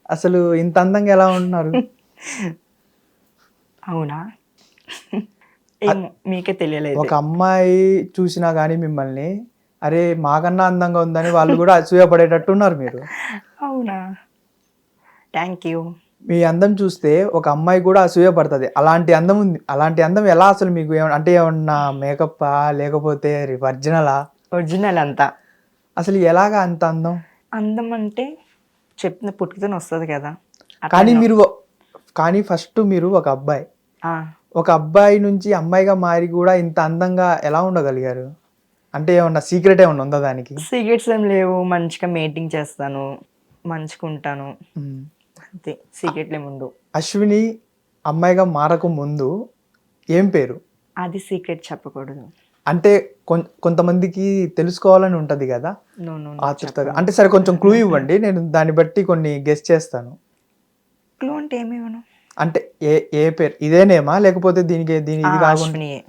అసలు ఇంత అందంగా ఎలా ఉంటున్నారు? అవునా? ఏమో మీకే తెలియలేదు. ఒక అమ్మాయి చూసినా గానీ మిమ్మల్ని, అరే మాకన్నా అందంగా ఉందని వాళ్ళు గూడా అసూయపడేటట్టు ఉన్నారు మీరు. అవునా? Thank you. మీ అందం చూస్తే ఒక అమ్మాయి కూడా అసూయపడతది. అలాంటి అందం ఉంది. అలాంటి అందం ఎలా అసలు మీకు అంటే ఏమన్నా మేకప్పా? లేకపోతే ఒరిజినలా? ఒరిజినల్ అంతా. అసలు ఎలాగా అంత అందం? అందం అంటే చెప్పిన పుట్టుకతోనే వస్తది కదా! కానీ అట్లనో మీరు కానీ ఫస్ట్ మీరు ఒక అబ్బాయి. ఆ! ఒక అబ్బాయి నుంచి అమ్మాయిగా మారి కూడా ఇంత అందంగా ఎలా ఉండగలిగారు? అంటే ఏమన్నా సీక్రెట్ ఏమన్నా ఉందా దానికి? సీక్రెట్స్ ఏం లేవు. మంచిగా మెయింటైన్ చేస్తాను. మంచిగుంటాను. హ్మ్. అంతే. సీక్రెట్‌లేముండవు. అశ్విని అమ్మాయిగా మారక ముందు ఏం పేరు? అది సీక్రెట్ చెప్పకూడదు. అంటే కొంతమందికి తెలుసుకోవాలని ఉంటది గదా! నో. ఆతృతగా. చెప్పను. అంటే సరే కొంచెం క్లూ ఇవ్వండి. నేను దాన్ని బట్టి కొన్ని గెస్ చేస్తాను. క్లూ అంటే ఏమివ్వను? అంటే ఏ ఏ పేరు? ఇదే నేమా? లేకపోతే ఇది కాకుండా అశ్వినియే.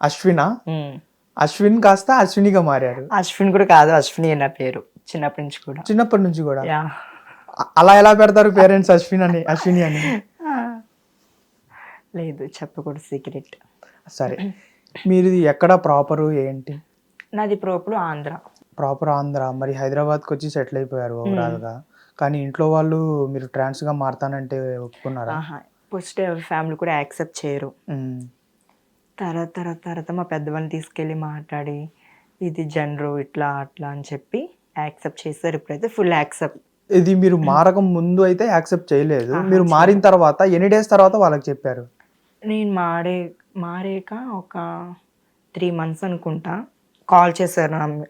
అశ్వినా? హ్మ్. అశ్విన్ కాస్త అశ్వినిగా మారారు. అశ్విన్ కూడా కాదు. అశ్వినియే నా పేరు. చిన్నప్పటి నుంచి కూడా. చిన్నప్పటి నుంచి గూడా. యాహ్! అలా ఎలా పెడతారు పేరెంట్స్ అశ్విని అని? ఆ! లేదు చెప్పకూడదు సీక్రెట్. సరే. మీరిది ఎక్కడ ప్రాపరు ఏంటి? నాది ప్రోపుడు ఆంధ్ర. ప్రాపర్ ఆంధ్ర. మరి హైదరాబాద్‌కొచ్చి సెటిల్ అయిపోయారు ఓవరాల్‌గా. కానీ ఇంట్లో వాళ్ళు మీరు ట్రాన్స్‌గా మారతానంటే ఒప్పుకున్నారా? ఆహా! ఫస్ట్ ఫ్యామిలీ కూడా యాక్సెప్ట్ చేయరు. హ్మ్. తర్వాత మా పెద్దవాళ్ళని తీసుకెళ్ళి మాట్లాడి, ఇది జనరు ఇట్లా, అట్లా అని చెప్పి యాక్సెప్ట్ చేసారు. ఇప్పుడైతే ఫుల్ యాక్సెప్ట్. ఇది మీరు మారక ముందు అయితే యాక్సెప్ట్ చేయలేదు. ఆహా! మీరు మారిన తర్వాత ఎన్ని డేస్ తర్వాత వాళ్ళకి చెప్పారు? నేను మారాక ఒక 3 మంత్స్ అనుకుంటా. కాల్ చేశారు.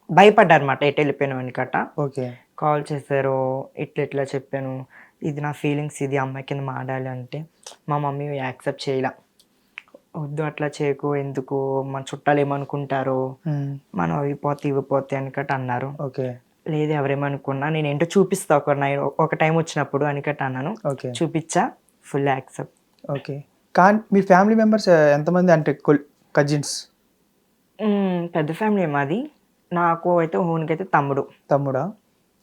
భయపడ్డారన్నమాట ఎటెళ్ళిపోయానని గట. ఓకే. కాల్ చేశారు. ఇట్లా చెప్పాను. ఇది నా ఫీలింగ్స్ ఇది అమ్మాయి కింద మారాలి అంటే, మా మమ్మీ యాక్సెప్ట్ చేయలా. వద్దు అట్లా చేయకు. ఎందుకు మన చుట్టాలు ఏమనుకుంటారో, హ్మ్. మనం ఇవిపోతే అనికట అన్నారు. ఓకే. లేదు ఎవరేమనుకున్నా నేనేంటో చూపిస్తా ఒక టైం వచ్చినప్పుడు అనికట అన్నాను. ఓకే. చూపిచ్చా. Full accept. ఓకే. కానీ మీ ఫ్యామిలీ మెంబర్స్ ఎంతమంది అంటే కజిన్స్? పెద్ద ఫ్యామిలీ మాది. నాకు అయితే ఓన్‌గైతే తమ్ముడు. తమ్ముడా?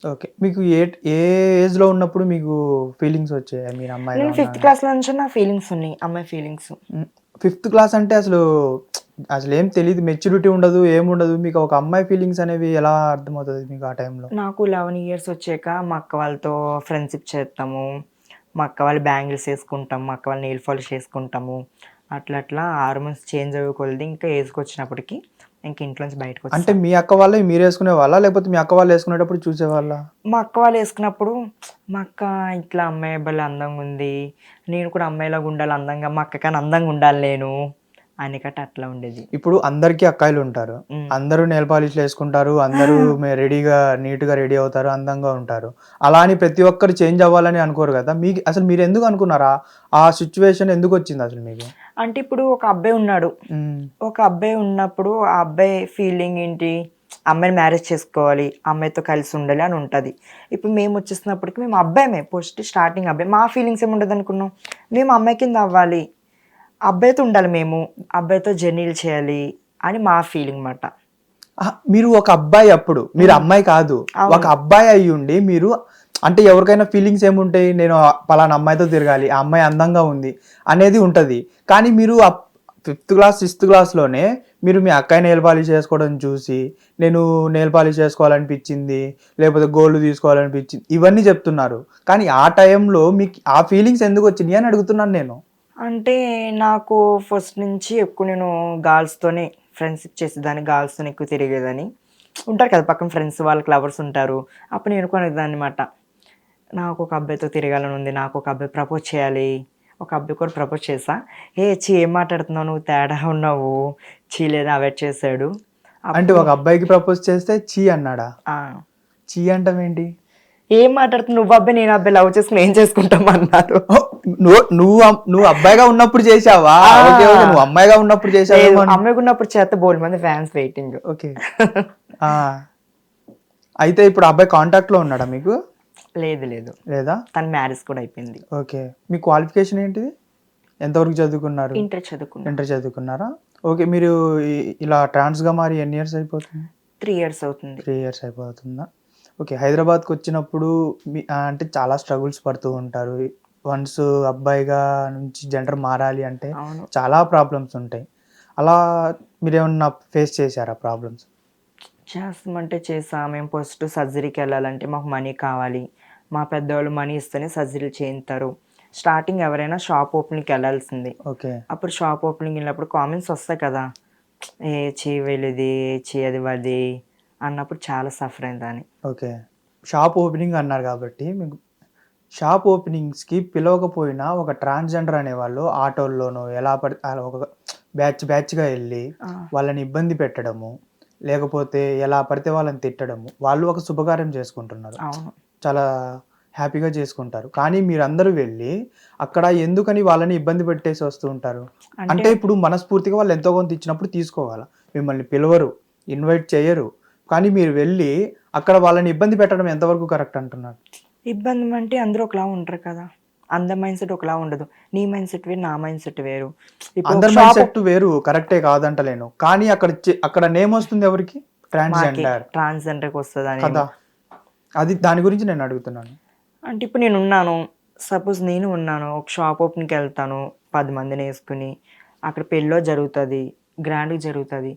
ఓకే. మీకు ఏ ఏజ్‌లో ఉన్నప్పుడు మీకు ఫీలింగ్స్ వచ్చాయి? ఐ మీన్ అమ్మాయిగా నేను ఫిఫ్త్ ఉన్నాను. క్లాస్‌లో నుంచి నా ఫీలింగ్స్ ఉన్నాయి. అమ్మాయి ఫీలింగ్స్. హ్మ్. ఫిఫ్త్ క్లాస్ అంటే అసలేం తెలీదు. మెచ్యూరిటీ ఉండదు. ఏముండదు. మీకు ఒక అమ్మాయి ఫీలింగ్స్ అనేవి ఎలా అర్థమవుతది మీకు ఆ టైంలో? నాకు 11 ఇయర్స్ వచ్చాక మా అక్క వాళ్ళతో ఫ్రెండ్‌షిప్ చేస్తాము. మా అక్క వాళ్ళు బ్యాంగిల్స్ ఏసుకుంటాం. మా అక్క వాళ్ళు నెయిల్ పాలిష్ చేసుకుంటాము. అట్లా హార్మోన్స్ చేంజ్ అయ్యే కొలది ఇంకా ఏజ్‌కొచ్చినప్పటికి ఇంక ఇంట్లోంచి అంటే బయటకొచ్చేసా. మీ అక్క వాళ్ళే మీరేసుకునేవాళ్ళా? లేకపోతే మీ అక్క వాళ్ళు ఏసుకునేటప్పుడు చూసేవాళ్ళా? మా అక్క వాళ్ళు ఏసుకున్నప్పుడు మా అక్క ఇట్లా అమ్మాయి భలే అందంగుంది. నేను కూడా అమ్మాయిలాగా ఉండాలి అందంగా. మా అక్క కన్నా అందంగా ఉండాలి నేను. అనేకట అట్లా ఉండేది. ఇప్పుడు అందరికీ అక్కాయిలుంటారు. హ్మ్. అందరూ నెయిల్ పాలిష్‌లేసుకుంటారు. అందరూ రెడీగా, నీట్‌గా రెడీ అవుతారు. అందంగా ఉంటారు. అలా అని ప్రతి ఒక్కరు చేంజ్ అవ్వాలని అనుకోరు గదా! అసలు మీరెందుకు అనుకున్నారా? ఆ సిట్యుయేషన్ ఎందుకొచ్చిందసలు మీకు? అంటే ఇప్పుడు ఒక అబ్బాయి ఉన్నాడు. హ్మ్. ఒక అబ్బాయి ఉన్నప్పుడు ఆ అబ్బాయి ఫీలింగ్ ఏంటి? అమ్మాయిని మ్యారేజ్ చేసుకోవాలి. అమ్మాయితో కలిసి ఉండాలి అని ఉంటది. ఇప్పుడు మేమొచ్చేసినప్పటికి మేము అబ్బాయమే ఫస్ట్ స్టార్టింగ్ అబ్బాయి. మా ఫీలింగ్స్ ఏముంటదనుకున్నాం? మేము అమ్మాయి కింద అవ్వాలి. అబ్బాయితో ఉండాలి మేము. అబ్బాయితో జర్నీలు చేయాలి అని మా ఫీలింగ్ మాట. అహా! మీరు ఒక అబ్బాయి అప్పుడు. మీరు అమ్మాయి కాదు. ఒక అవును. అబ్బాయి అయ్యుండి మీరు అంటే ఎవరికైనా ఫీలింగ్స్ ఏముంటాయి? నేను పలానా అమ్మాయితో తిరగాలి. ఆ అమ్మాయి అందంగా ఉంది అనేది ఉంటది. కానీ మీరు ఫిఫ్త్ క్లాస్, సిక్స్త్ క్లాస్‌లోనే మీరు మీ అక్కయి నెయిల్ పాలిష్ చేసుకోవడం చూసి, నేను నెయిల్ పాలిష్ చేసుకోవాలనిపించింది. లేకపోతే గోల్డ్ తీసుకోవాలనిపించింది. ఇవన్నీ చెప్తున్నారు. కానీ ఆ టైంలో మీకు ఆ ఫీలింగ్స్ ఎందుకొచ్చినియి అని అడుగుతున్నాను నేను. అంటే నాకు ఫస్ట్ నుంచి ఎక్కువ నేను గర్ల్స్‌తోనే ఫ్రెండ్షిప్ చేసేదాన్ని. గర్ల్స్‌తోనే ఎక్కువ తిరిగేదాన్ని. ఉంటారు కదా! పక్కన ఫ్రెండ్స్ వాళ్ళకి లవర్స్ ఉంటారు. అప్పుడు నేను అనుకునేదాన్నమాట. నాకు ఒక అబ్బాయితో తిరగాలని ఉంది. నాకు ఒక అబ్బాయి ప్రపోజ్ చేయాలి. ఒక అబ్బాయి కూడా ప్రపోజ్ చేశా. ఛీ! ఏం మాట్లాడుతున్నావు నువ్వు తేడా ఉన్నావు. ఛీ! లేదు అవాయిడ్ చేశాడు. అంటే అప్పుడు ఒక అబ్బాయికి ప్రపోజ్ చేస్తే ఛీ అన్నాడా? ఆ! ఛీ అంటం ఏంటి? ఏం మాట్లాడుతున్నావు నువ్వు అబ్బాయి నేను అబ్బాయి లవ్ చేసుకొని ఏం చేసుకుంటాం అన్నారు. ఓహ్! నువ్వు అబ్బాయిగా ఉన్నప్పుడు చేశావా? ఆ! ఓకే. నువ్వు అమ్మాయిగా ఉన్నప్పుడు లేదు చేశావేమో అమ్మాయిగున్నప్పుడు చేత్తే బోలెడుమంది ఫ్యాన్స్ వెయిటింగ్. ఓకే. ఆ! అయితే ఇప్పుడు ఆ అబ్బాయి కాంటాక్ట్‌లో ఉన్నాడా మీకు? లేదు. లేదా? తన మ్యారేజ్ కూడా అయిపోయింది. ఓకే. మీ క్వాలిఫికేషన్ ఏంటిది? ఎంతవరకు చదువుకున్నారు? ఇంటర్ చదువుకున్నా. ఇంటర్ చదువుకున్నారా? ఓకే. మీరు ఇలా ట్రాన్స్‌గా మారి ఎన్ని ఇయర్స్ అయిపోతుంది? 3 ఇయర్స్ అవుతుంది. 3 ఇయర్స్ అయిపోతుందా? ఓకే. హైదరాబాద్‌కి వచ్చినప్పుడు అంటే చాలా స్ట్రగుల్స్ పడుతూ ఉంటారు. వన్స్ అబ్బాయిగా నుంచి జెండర్ మారాలి అంటే అవును. చాలా ప్రాబ్లమ్స్ ఉంటాయి. అలా మీరేమన్నా ఫేస్ చేసారా ప్రాబ్లమ్స్? చేస్తామంటే చేసాం. మేము ఫస్ట్ సర్జరీకెళ్ళాలంటే మాకు మనీ కావాలి. మా పెద్దవాళ్ళు మనీ ఇస్తేనే సర్జరీలు చేయింతారు. స్టార్టింగ్ ఎవరైనా షాప్ ఓపెనింగ్‌కెళ్ళాల్సిందే. ఓకే. అప్పుడు షాప్ ఓపెనింగ్ వెళ్ళినప్పుడు కామెంట్స్ వస్తాయి కదా! ఏ చెయ్యి వెలిది, చెయ్యి అది వది అన్నప్పుడు చాలా సఫర్ అయ్యేదాన్ని. ఓకే. షాప్ ఓపెనింగ్ అన్నారు కాబట్టి మీకు షాప్ ఓపెనింగ్స్‌కి పిలవకపోయినా ఒక ట్రాన్స్‌జెండర్ అనేవాళ్ళు ఆటోల్లోనో ఎలా పడితే అలా ఒక బ్యాచ్‌గా ఎళ్లి ఆ! వాళ్ళని ఇబ్బంది పెట్టడము, లేకపోతే ఎలా పడితే వాళ్ళని తిట్టడము. వాళ్ళు ఒక శుభకార్యం చేసుకుంటున్నారు. అవును. చాలా హ్యాపీగా చేసుకుంటారు. కానీ మీరందరూ వెళ్లి అక్కడ ఎందుకని వాళ్ళని ఇబ్బంది పెట్టేసి వస్తూ ఉంటారు? అంటే అంటే ఇప్పుడు మనస్ఫూర్తిగా వాళ్ళు ఎంతో కొంత ఇచ్చినప్పుడు తీసుకోవాలా. మిమ్మల్ని పిలవరు, ఇన్వైట్ చేయరు. కానీ మీరు వెళ్లి అక్కడ వాళ్ళని ఇబ్బంది పెట్టడం ఎంతవరకు కరెక్ట్ అంటున్నారు? ఇబ్బంది అంటే అందరూ ఒకలా ఉండరు కదా! అందరి మైండ్‌సెట్ ఒకలా ఉండదు. నీ మైండ్‌సెట్ వేరు, నా మైండ్‌సెట్ వేరు. ఇప్పుడు ఒక అందరి మైండ్ షాప్ సెట్ వేరు. కరెక్టే కాదంటలేను. కానీ అక్కడ నేమ్ వస్తుంది ఎవరికి? మాకే ట్రాన్స్‌జెండర్ ట్రాన్స్‌జెండర్‌కి వస్తదని. కదా! అది దాని గురించి నేను అడుగుతున్నాను. అంటే ఇప్పుడు నేనున్నాను. సపోజ్ నేను ఉన్నాను. ఒక షాప్ ఓపెనింగ్‌కెళ్తాను 10 మందినేసుకొని. అక్కడ పెళ్ళో జరుగుతది. గ్రాండ్‌గా జరుగుతది.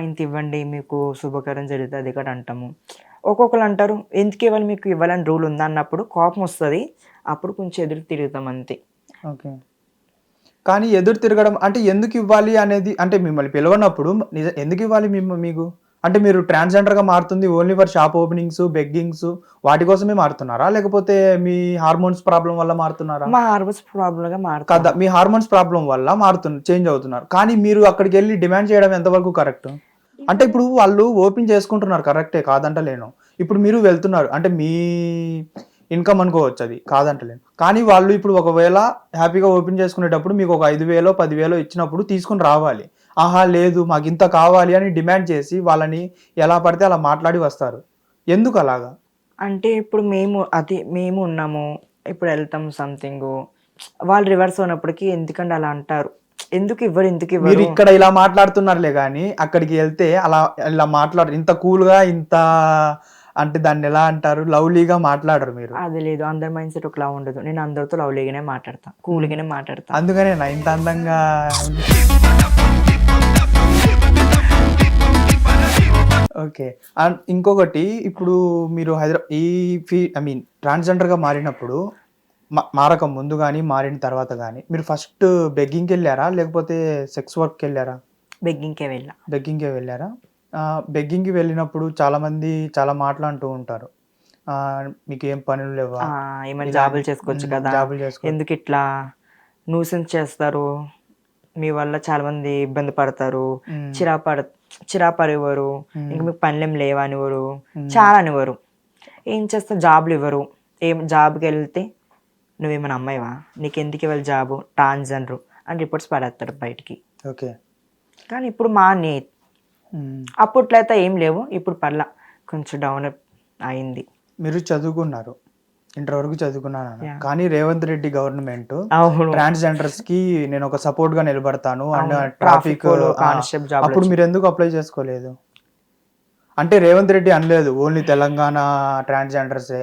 ఇంత ఇవ్వండి మీకు శుభకార్యం జరుగుతది ఇక్కడ అంటాము. ఒక్కొక్కళ్ళు అంటారు, ఎందుకివ్వాలి మీకు ఇవ్వాలని రూల్ ఉందా అన్నప్పుడు కోపమొస్తది. అప్పుడు కొంచెం ఎదురు తిరుగుతాం అంతే. ఓకే. కానీ ఎదురు తిరగడం అంటే ఎందుకివ్వాలి అనేది అంటే మిమ్మల్ని పిలవనప్పుడు ఎందుకివ్వాలి మీకు? అంటే మీరు ట్రాన్స్‌జెండర్‌గా మారుతుంది ఓన్లీ ఫర్ షాప్ ఓపెనింగ్స్, బెగ్గింగ్స్ వాటి కోసమే మారుతున్నారా? లేకపోతే మీ హార్మోన్స్ ప్రాబ్లమ్ వల్ల మారుతున్నారా? మా హార్మోన్స్ ప్రాబ్లమ్‌గా కదా! మారుతాను. మీ హార్మోన్స్ ప్రాబ్లమ్ వల్ల చేంజ్ అవుతున్నారు. కానీ మీరు అక్కడికెళ్లి డిమాండ్ చేయడం ఎంతవరకు కరెక్ట్? అంటే ఇప్పుడు వాళ్ళు ఓపెన్ చేసుకుంటున్నారు కరెక్టే కాదంటలేను. ఇప్పుడు మీరు వెళ్తున్నారు. అంటే మీ ఇన్‌కమ్ అనుకోవచ్చది కాదంటలేను. కానీ వాళ్ళు ఇప్పుడు ఒకవేళ హ్యాపీగా ఓపెన్ చేసుకునేటప్పుడు మీకు ఒక 5,000 10,000 ఇచ్చినప్పుడు తీసుకొని రావాలి. ఆహా! లేదు మాకింత కావాలి అని డిమాండ్ చేసి వాళ్ళని ఎలా పడితే అలా మాట్లాడి వస్తారు. ఎందుకలాగా? అంటే ఇప్పుడు మేము ఉన్నాము. ఇప్పుడు ఎళ్తాం సంథింగు. వాళ్ళు రివర్స్ అవునప్పటికి ఎందుకండి అలా అంటారు. ఎందుకివ్వరు? ఎందుకివ్వరు? మీరిక్కడ ఇలా మాట్లాడుతున్నారులే గానీ, అక్కడికి ఎళ్తే అలా ఇలా మాట్లాడరు. ఇంత కూల్‌గా అంటే దాన్నెలా అంటారు? లవ్లీగా మాట్లాడరు మీరు. అది లేదు. అందరి మైండ్‌సెట్ ఒకలా ఉండదు. నేను అందరితో లవ్లీగానే మాట్లాడతా. కూల్‌గానే మాట్లాడతా. అందుకనేనా ఇంత అందంగా ఓకే. అండ్ ఇంకొకటి ఇప్పుడు మీరు ఈ ఐ మీన్ ట్రాన్స్‌జెండర్‌గా మారినప్పుడు మారక ముందు గాని, మారిన తర్వాత గాని మీరు ఫస్ట్ బెగ్గింగ్‌కెళ్లారా? లేకపోతే సెక్స్ వర్క్‌కెళ్లారా? బెగ్గింగ్‌కే వెళ్ళా. బెగ్గింగ్‌కే వెళ్లారా? బెగ్గింగ్‌కి వెళ్ళినప్పుడు చాలామంది చాలా మాటలు అంటూ ఉంటారు. మీకేం పనులు లేవా? ఏమైనా ఇలా జాబులు చేసుకోవచ్చు కదా! జాబులు చేసుకో ఎందుకిట్లా న్యూసెన్స్ చేస్తారు? మీ వల్ల చాలామంది ఇబ్బంది పడతారు. హ్మ్. చిరాపడ చిరాపరివ్వరు. ఇంక హ్మ్. మీకు పనులేం లేవా అనేవారు. హ్మ్. చాలా అనేవారు. ఏం చేస్తావు జాబులివ్వరు. జాబ్‌కెళ్తే నువ్వేమైనా అమ్మాయివా? నీకెందుకివ్వాలి జాబు? ట్రాన్స్‌జెండరు అని రిపోర్ట్స్ పడేత్తారు బయటికి. ఓకే. కానీ ఇప్పుడు మాని హ్మ్. అప్పట్లో అయితే ఏం లేవు. ఇప్పుడు పర్లా. కొంచెం డెవలప్ అయింది. మీరు చదువుకున్నారు. ఇంటర్ వరకు చదువుకున్నానన్నారు. యాహ్! కానీ రేవంత్ రెడ్డి గవర్నమెంట్ అవును. ట్రాన్స్‌జెండర్స్‌కి నేనొక సపోర్ట్‌గా నిలబడతాను అండ్ అవును. ట్రాఫిక్ ట్రాఫికోళ్ళు, ఆ! కానిస్టేబుల్ అప్పుడు జాబులొచ్చాయి. మీరెందుకు అప్లై చేసుకోలేదు? అంటే రేవంత్ రెడ్డి అనలేదు. ఓన్లీ తెలంగాణ ట్రాన్స్‌జెండర్సే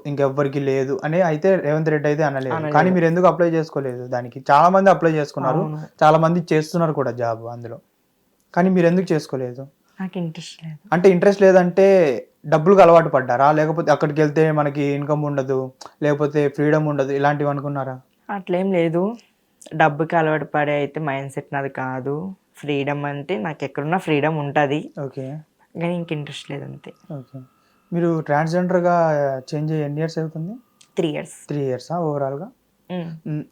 ఇంకెవ్వరికీ లేదు అని అయితే రేవంత్ రెడ్డి అయితే అనలేదు. కానీ అనలేదు. మీరెందుకు అప్లై చేసుకోలేదు దానికి? చాలా మంది అప్లై చేసుకున్నారు. అవును. చాలా మంది చేస్తున్నారు కూడా జాబ్ అందులో. కానీ మీరెందుకు చేసుకోలేదు? నాకు ఇంట్రెస్ట్ లేదు. అంటే ఇంట్రెస్ట్ లేదంటే డబ్బులకి అలవాటు పడ్డారా? లేకపోతే అక్కడికెళ్తే మనకి ఇన్‌కమ్ ఉండదు. లేకపోతే ఫ్రీడమ్ ఉండదు. ఇలాంటివి అనుకున్నారా? అట్లేం లేదు. డబ్బుకి అలవాటు పడే అయితే మైండ్ సెట్ నాది కాదు. ఫ్రీడమ్ అంటే నాకెక్కడున్నా ఫ్రీడమ్ ఉంటది. ఓకే. గానీ ఇంక ఇంట్రెస్ట్ లేదంతే. ఓకే. మీరు ట్రాన్స్‌జెండర్‌గా చేంజ్ అయ్యి ఎన్ని ఇయర్స్ అవుతుంది? 3 ఇయర్స్. 3 ఇయర్సా ఓవరాల్‌గా? హ్మ్. హ్మ్.